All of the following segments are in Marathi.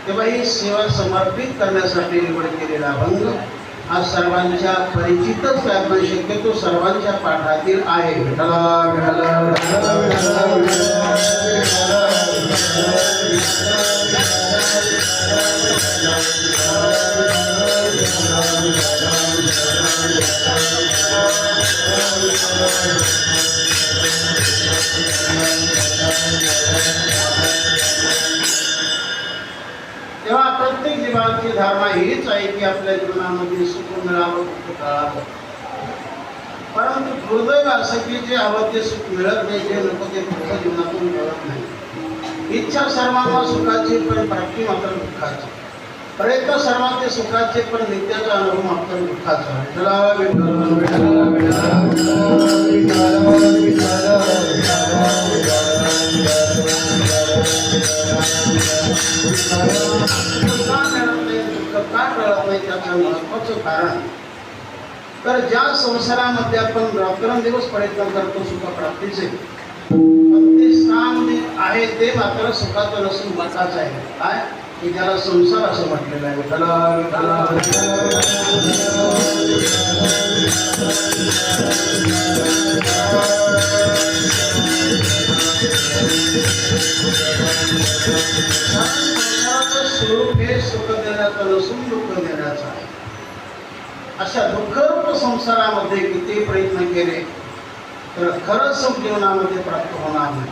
तेव्हा ही सेवा समर्पित करण्यासाठी निवड केलेला अभंग आज सर्वांच्या परिचितच आहे, पण शक्यतो सर्वांच्या पाठातील आहे. तेव्हा प्रत्येक जीवाची धारणा हीच आहे की आपल्या जीवनामध्ये सुख मिळावं, दुःख टाळावं. परंतु दुर्दैव असं की जे हवं ते सुख मिळत नाही, जे नको ते पुढच्या जीवनातून मिळत नाही. इच्छा सर्वांना सुखाची, पण प्राप्ती मात्र दुःखाची. प्रयत्न सर्वांचे सुखाचे, पण नित्याचा अनुभव मात्र दुःखाचा. त्याचं महत्वाचं कारण तर ज्या संसारामध्ये आपण रात्रंदिवस प्रयत्न करतो सुखप्राप्तीचे, पण ते स्थान आहे ते मात्र सुखाचं नसून दुःखाचं आहे. काय की ज्याला संसार असं म्हटलेलं आहे. स्वरूप हे सुख देण्याचं नसून दुःख देण्याचं आहे. अशा दुःखरूप संसारामध्ये किती प्रयत्न केले तर खरं सुख जीवनामध्ये प्राप्त होणार नाही.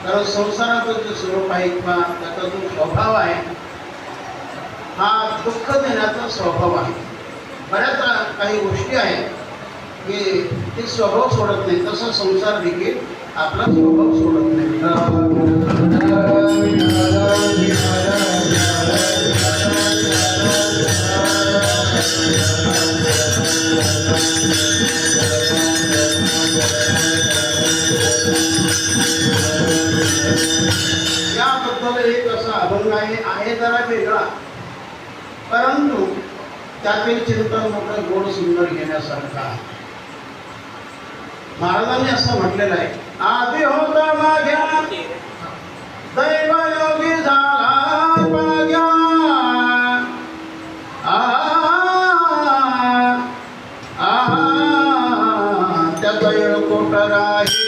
कारण संसाराचं जे स्वरूप आहे किंवा त्याचा जो स्वभाव आहे हा दुःख देण्याचा स्वभाव आहे. बऱ्याच काही गोष्टी आहेत की ते स्वभाव सोडत नाही, तसा संसार देखील आपला स्वभाव सोडत नाही. याबद्दल एक असा अभंग आहे जरा वेगळा, परंतु त्यातील चिंतन मोठं गोड सुंदर घेण्यासारखं आहे. महाराजांनी असं म्हटलेलं आहे, आधी होता माझ्या दैवयोगी झाला पाग्या, त्याचा येळकोट राही